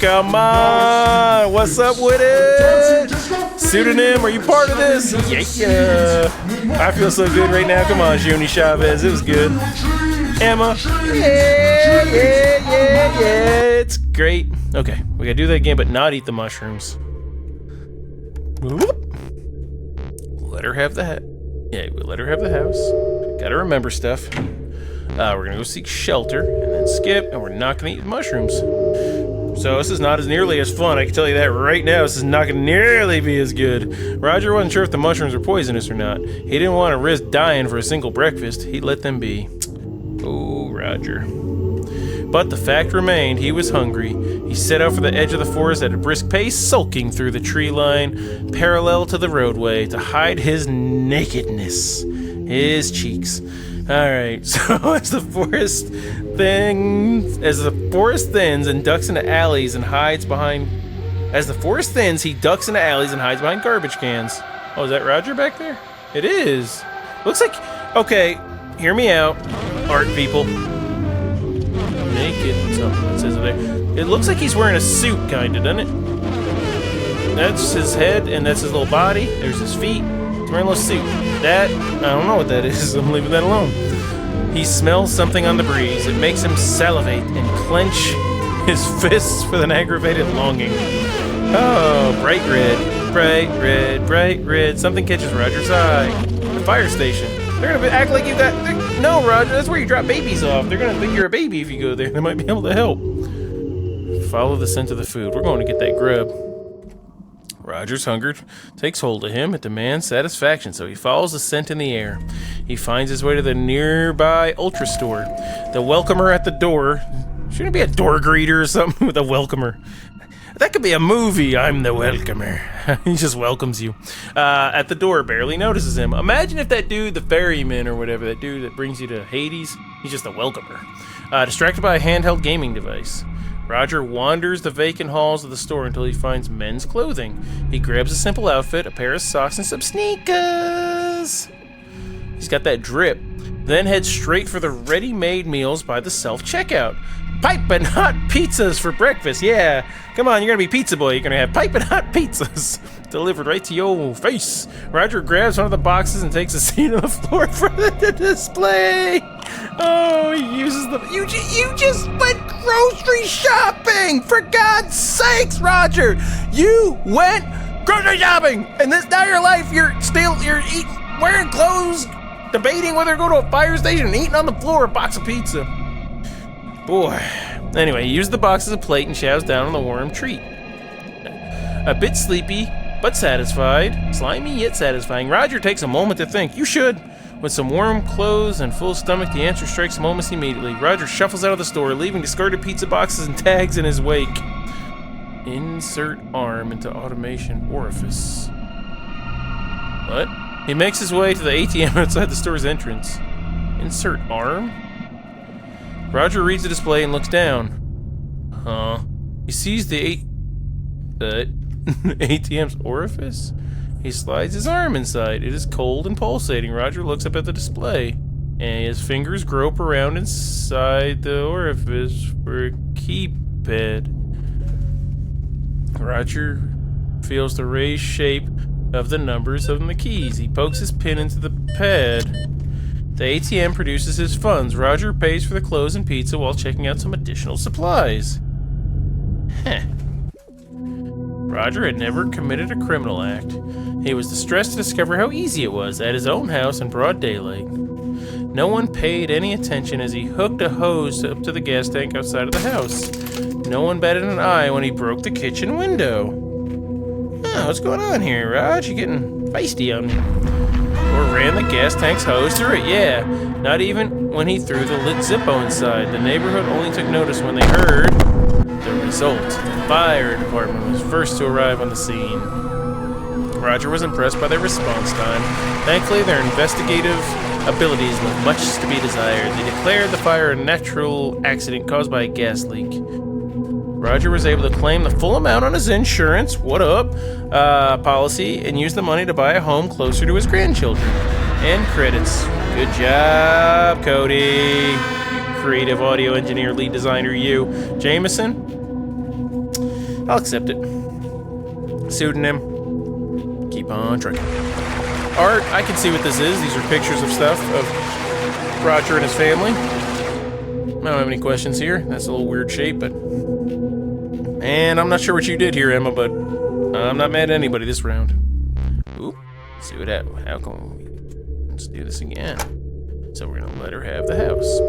come on, what's up with it? Pseudonym, are you part of this? Yeah. I feel so good right now. Come on, Juni Chavez, it was good. Emma, yeah, it's great. Okay, we gotta do that again, but not eat the mushrooms. Let her have the hat. Yeah, we'll let her have the house. Gotta remember stuff. We're gonna go seek shelter, and then skip, and we're not gonna eat mushrooms. So this is not as nearly as fun, I can tell you that right now. This is not gonna nearly be as good. Roger wasn't sure if the mushrooms were poisonous or not. He didn't want to risk dying for a single breakfast. He'd let them be. Oh, Roger. But the fact remained, he was hungry. He set out for the edge of the forest at a brisk pace, sulking through the tree line parallel to the roadway to hide his nakedness, his cheeks. Alright, so as the forest thins and ducks into alleys and hides behind... As the forest thins, he ducks into alleys and hides behind garbage cans. Oh, is that Roger back there? It is. Looks like... Okay, hear me out, art people. Naked, so it says it there. It looks like he's wearing a suit, kinda, doesn't it? That's his head, and that's his little body. There's his feet. He's wearing a little suit. That, I don't know what that is. I'm leaving that alone. He smells something on the breeze. It makes him salivate and clench his fists with an aggravated longing. Oh, bright red, bright red, bright red. Something catches Roger's eye. The fire station. They're gonna act like you got... No, Roger, that's where you drop babies off. They're gonna think you're a baby if you go there. They might be able to help. Follow the scent of the food. We're going to get that grub. Roger's hunger takes hold of him. It demands satisfaction, so he follows the scent in the air. He finds his way to the nearby Ultra store. The welcomer at the door. Shouldn't it be a door greeter or something with a welcomer? That could be a movie. I'm the welcomer. He just welcomes you. At the door, barely notices him. Imagine if that dude, the ferryman or whatever, that dude that brings you to Hades, he's just a welcomer. Distracted by a handheld gaming device. Roger wanders the vacant halls of the store until he finds men's clothing. He grabs a simple outfit, a pair of socks, and some sneakers. He's got that drip. Then heads straight for the ready-made meals by the self-checkout. Piping hot pizzas for breakfast. Yeah, come on, you're gonna be pizza boy. You're gonna have piping hot pizzas delivered right to your face. Roger grabs one of the boxes and takes a seat on the floor for the display. Oh, he uses the... You just went grocery shopping! For God's sakes, Roger! You went grocery shopping! And now your life, you're eating, wearing clothes, debating whether to go to a fire station and eating on the floor a box of pizza. Boy. Anyway, he used the box as a plate and chows down on the warm treat. A bit sleepy, but satisfied. Slimy yet satisfying. Roger takes a moment to think. You should. With some warm clothes and full stomach, the answer strikes him almost immediately. Roger shuffles out of the store, leaving discarded pizza boxes and tags in his wake. Insert arm into automation orifice. What? He makes his way to the ATM outside the store's entrance. Insert arm? Roger reads the display and looks down. Huh. He sees the ATM's orifice? He slides his arm inside. It is cold and pulsating. Roger looks up at the display, and his fingers grope around inside the orifice for a keypad. Roger feels the raised shape of the numbers of the keys. He pokes his pin into the pad. The ATM produces his funds. Roger pays for the clothes and pizza while checking out some additional supplies. Roger had never committed a criminal act. He was distressed to discover how easy it was at his own house in broad daylight. No one paid any attention as he hooked a hose up to the gas tank outside of the house. No one batted an eye when he broke the kitchen window. Oh, what's going on here, Raj? You're getting feisty on me. Or ran the gas tank's hose through it, yeah. Not even when he threw the lit Zippo inside. The neighborhood only took notice when they heard the result. The fire department was first to arrive on the scene. Roger was impressed by their response time. Thankfully, their investigative abilities left much to be desired. They declared the fire a natural accident caused by a gas leak. Roger was able to claim the full amount on his insurance, policy, and use the money to buy a home closer to his grandchildren. And credits. Good job, Cody. You creative audio engineer, lead designer, you. Jameson? I'll accept it. Pseudonym? Keep on trucking. Art, I can see what this is. These are pictures of stuff of Roger and his family. I don't have any questions here. That's a little weird shape, but... And I'm not sure what you did here, Emma, but I'm not mad at anybody this round. Oop. Let's see what happened. How come we... Let's do this again. So we're gonna let her have the house.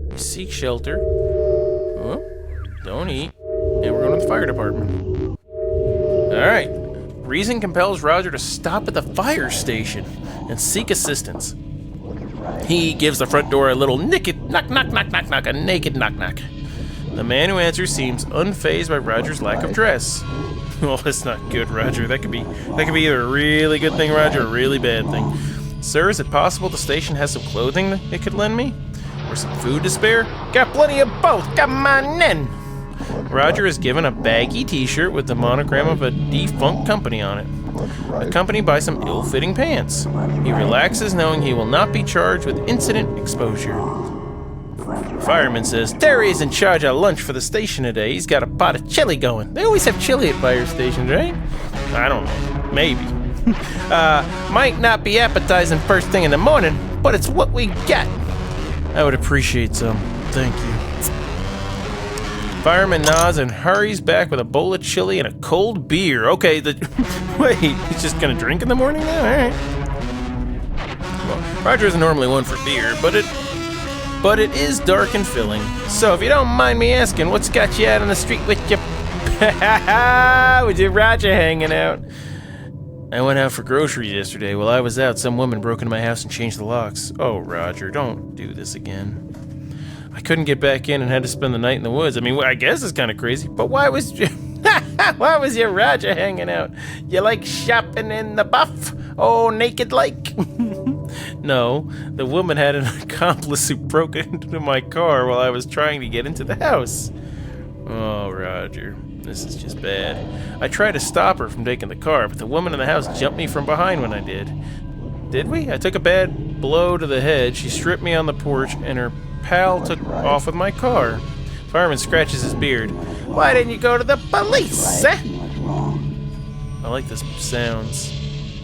Oop. Seek shelter. Oop. Don't eat. And we're going to the fire department. Alright. Reason compels Roger to stop at the fire station and seek assistance. He gives the front door a little naked knock, knock, knock, knock, knock, a naked knock, knock. The man who answers seems unfazed by Roger's lack of dress. Well, that's not good, Roger. That could be either a really good thing, Roger, or a really bad thing. Sir, is it possible the station has some clothing it could lend me? Or some food to spare? Got plenty of both. Come on in. Roger is given a baggy t-shirt with the monogram of a defunct company on it, accompanied by some ill-fitting pants. He relaxes knowing he will not be charged with incident exposure. Fireman says, Terry's in charge of lunch for the station today. He's got a pot of chili going. They always have chili at fire stations, right? I don't know. Maybe. Might not be appetizing first thing in the morning, but it's what we got. I would appreciate some. Thank you. Fireman nods and hurries back with a bowl of chili and a cold beer. Okay, wait, he's just gonna drink in the morning now? Alright. Well, Roger isn't normally one for beer, but it is dark and filling. So if you don't mind me asking, what's got you out on the street with your Roger hanging out? I went out for groceries yesterday. While I was out, some woman broke into my house and changed the locks. Oh, Roger, don't do this again. I couldn't get back in and had to spend the night in the woods. I mean, I guess it's kind of crazy, but why was your Roger hanging out? You like shopping in the buff? Oh, naked like? No, the woman had an accomplice who broke into my car while I was trying to get into the house. Oh, Roger, this is just bad. I tried to stop her from taking the car, but the woman in the house jumped me from behind when I did. Did we? I took a bad blow to the head. She stripped me on the porch, and her pal took off with my car. Fireman scratches his beard. Why didn't you go to the police, eh? I like this sounds.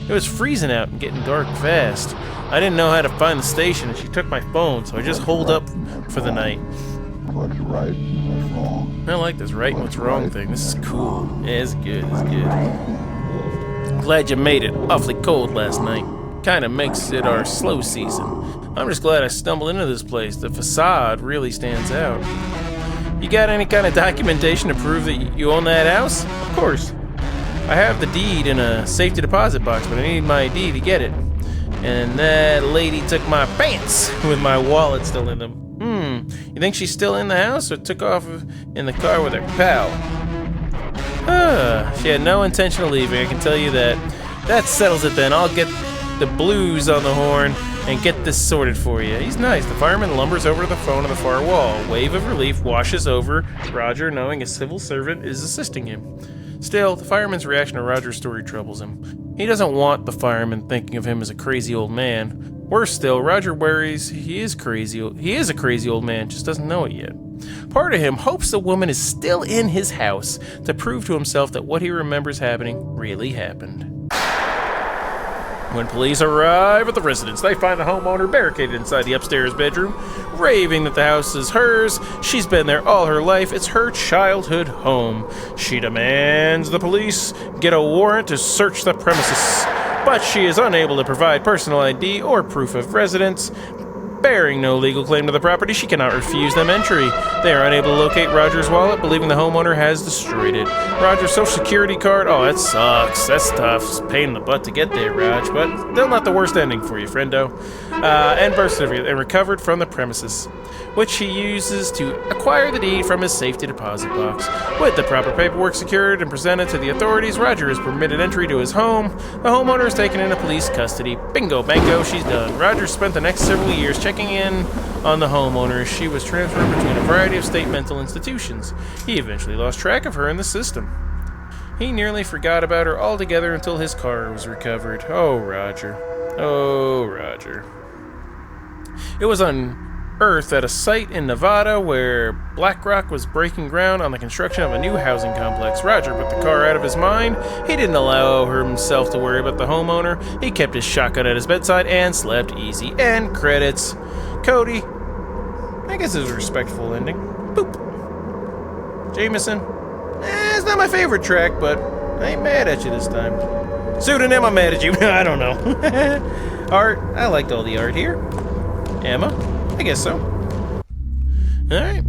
It was freezing out and getting dark fast. I didn't know how to find the station, and she took my phone, so I just holed up for the night. What's right and what's wrong. I like this right and what's wrong thing. This is cool. Yeah, it's good. It's good. Glad you made it. Awfully cold last night. Kinda makes it our slow season. I'm just glad I stumbled into this place. The facade really stands out. You got any kind of documentation to prove that you own that house? Of course. I have the deed in a safety deposit box, but I need my ID to get it. And that lady took my pants with my wallet still in them. You think she's still in the house or took off in the car with her pal? She had no intention of leaving, I can tell you that. That settles it then. I'll get the blues on the horn and get this sorted for you. He's nice. The fireman lumbers over to the phone on the far wall. Wave of relief washes over Roger, knowing a civil servant is assisting him. Still, the fireman's reaction to Roger's story troubles him. He doesn't want the fireman thinking of him as a crazy old man. Worse still, Roger worries he is crazy. He is a crazy old man, just doesn't know it yet. Part of him hopes the woman is still in his house to prove to himself that what he remembers happening really happened. When police arrive at the residence, they find the homeowner barricaded inside the upstairs bedroom, raving that the house is hers. She's been there all her life. It's her childhood home. She demands the police get a warrant to search the premises, but she is unable to provide personal ID or proof of residence. Bearing no legal claim to the property, she cannot refuse them entry. They are unable to locate Roger's wallet, believing the homeowner has destroyed it. Roger's social security card, oh, that sucks. That's tough. It's a pain in the butt to get there, Raj, but still not the worst ending for you, friendo. And birth certificate, and recovered from the premises, which he uses to acquire the deed from his safety deposit box. With the proper paperwork secured and presented to the authorities, Roger is permitted entry to his home. The homeowner is taken into police custody. Bingo, bango, she's done. Roger spent the next several years checking in on the homeowner as she was transferred between a variety of state mental institutions. He eventually lost track of her in the system. He nearly forgot about her altogether until his car was recovered. Oh, Roger. Oh, Roger. It was unearthed at a site in Nevada where BlackRock was breaking ground on the construction of a new housing complex. Roger put the car out of his mind. He didn't allow himself to worry about the homeowner. He kept his shotgun at his bedside and slept easy. End credits. Cody. I guess it was a respectful ending. Boop. Jameson. It's not my favorite track, but I ain't mad at you this time. Pseudonym, I'm mad at you. I don't know. Art. I liked all the art here. Emma. I guess so. Alright.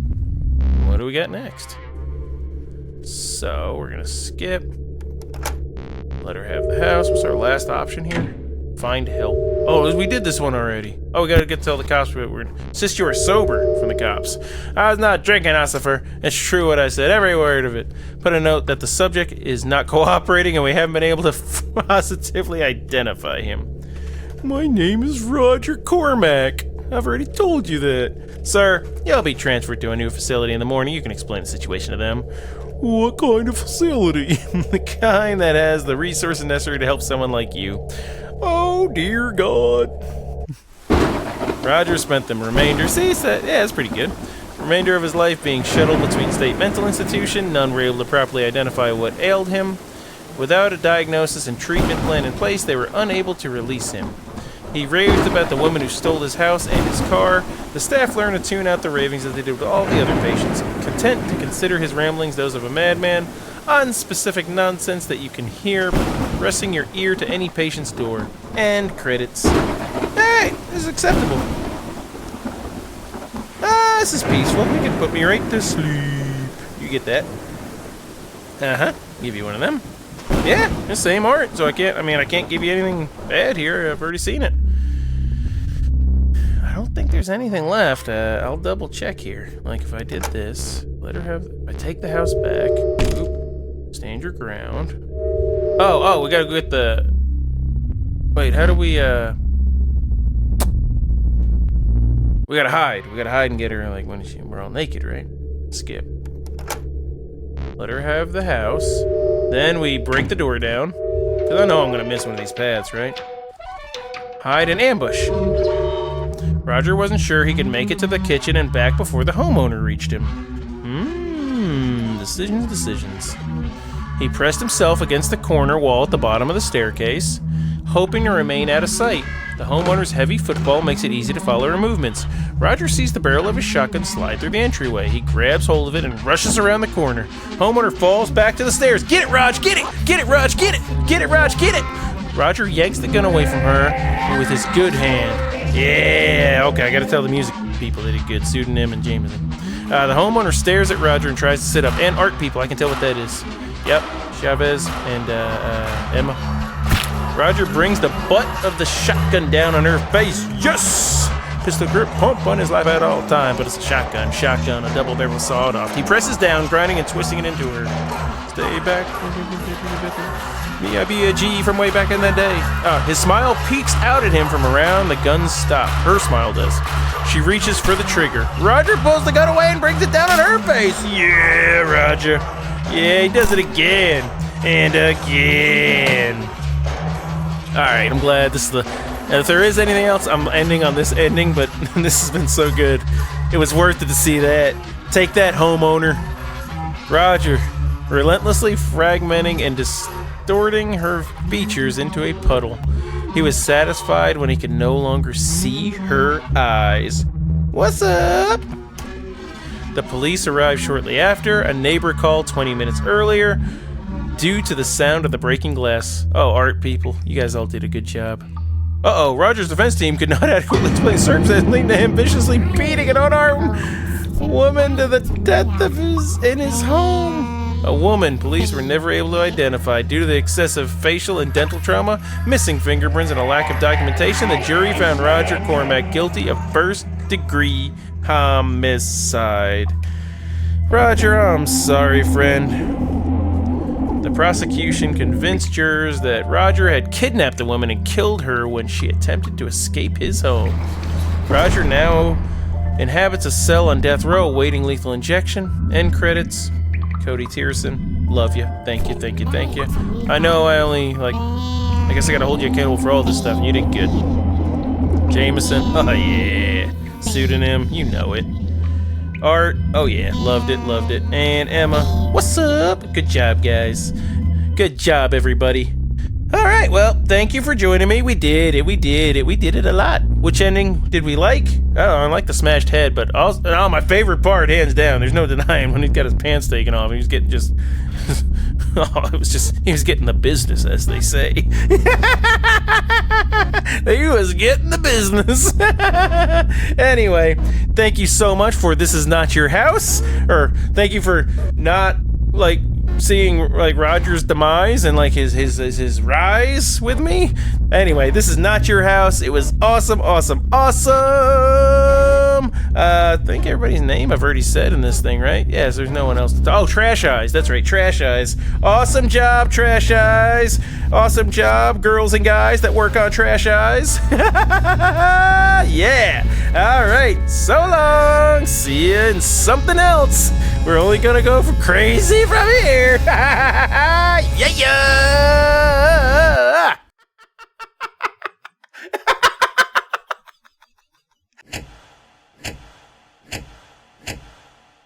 What do we got next? So, we're gonna skip. Let her have the house. What's our last option here? Find help. Oh, we did this one already. Oh, we gotta get to tell the cops we're gonna insist you are sober from the cops. I was not drinking, Ossifer. It's true what I said, every word of it. Put a note that the subject is not cooperating and we haven't been able to positively identify him. My name is Roger Cormack. I've already told you that. Sir, you'll be transferred to a new facility in the morning. You can explain the situation to them. What kind of facility? The kind that has the resources necessary to help someone like you. Oh, dear God. Roger spent the remainder, that's pretty good. Remainder of his life being shuttled between state mental institution. None were able to properly identify what ailed him. Without a diagnosis and treatment plan in place, they were unable to release him. He raved about the woman who stole his house and his car. The staff learned to tune out the ravings as they did with all the other patients, content to consider his ramblings those of a madman, unspecific nonsense that you can hear pressing your ear to any patient's door. End credits. Hey, this is acceptable. This is peaceful. You can put me right to sleep. You get that? Give you one of them. Yeah, the same art, so I can't give you anything bad here. I've already seen it. I don't think there's anything left. I'll double check here. Like if I did this, let her have, I take the house back. Oop, stand your ground. Oh, we gotta go get the, wait, how do we gotta hide. We gotta hide and get her, like, when we're all naked, right? Skip. Let her have the house. Then we break the door down. Because I know I'm gonna miss one of these paths, right? Hide and ambush. Roger wasn't sure he could make it to the kitchen and back before the homeowner reached him. Decisions. He pressed himself against the corner wall at the bottom of the staircase, hoping to remain out of sight. The homeowner's heavy footfall makes it easy to follow her movements. Roger sees the barrel of his shotgun slide through the entryway. He grabs hold of it and rushes around the corner. Homeowner falls back to the stairs. Get it, Raj! Get it! Get it, Raj! Get it! Get it, Raj! Get it! Roger yanks the gun away from her with his good hand. Yeah, okay, I gotta tell the music people they did good. Pseudonym and Jameson. The homeowner stares at Roger and tries to sit up. And art people, I can tell what that is. Yep, Chavez and Emma. Roger brings the butt of the shotgun down on her face. Yes! Pistol grip pump on his life at all time, but it's a shotgun, a double barrel sawed off. He presses down, grinding and twisting it into her. Stay back. Me, I be a G from way back in the day. His smile peeks out at him from around the gun's stop. Her smile does. She reaches for the trigger. Roger pulls the gun away and brings it down on her face. Yeah, Roger. Yeah, he does it again. And again. Alright, I'm glad this is the... if there is anything else, I'm ending on this ending, but this has been so good. It was worth it to see that. Take that, homeowner. Roger, relentlessly fragmenting and distorting her features into a puddle. He was satisfied when he could no longer see her eyes. What's up? The police arrived shortly after. A neighbor called 20 minutes earlier due to the sound of the breaking glass. Oh, art people, you guys all did a good job. Uh-oh, Roger's defense team could not adequately explain circumstances leading to him viciously beating an unarmed woman to the death in his home. A woman police were never able to identify due to the excessive facial and dental trauma, missing fingerprints, and a lack of documentation. The jury found Roger Cormack guilty of first-degree homicide. Roger, I'm sorry, friend. The prosecution convinced jurors that Roger had kidnapped the woman and killed her when she attempted to escape his home. Roger now inhabits a cell on death row awaiting lethal injection. End credits. Cody Tierson, love you. Thank you, thank you, thank you. I know I only, I guess I gotta hold you accountable for all this stuff, and you did good. Jameson, oh yeah. Pseudonym, you know it. Art, oh yeah, loved it. And Emma, what's up? Good job, guys. Good job, everybody. Alright, well, thank you for joining me. We did it a lot. Which ending did we like? I like the smashed head, but also, my favorite part, hands down, there's no denying when he's got his pants taken off. He was getting just... he was getting the business, as they say. He was getting the business. Anyway, thank you so much for This Is Not Your House. Or thank you for not, seeing Roger's demise and his rise with me. Anyway, This Is Not Your House. It was awesome. I think everybody's name I've already said in this thing, right? Yes, there's no one else to talk. Oh, Trash Eyes. That's right, Trash Eyes. Awesome job, Trash Eyes. Awesome job, girls and guys that work on Trash Eyes. Yeah. All right. So long. See you in something else. We're only gonna go for crazy from here. Yeah.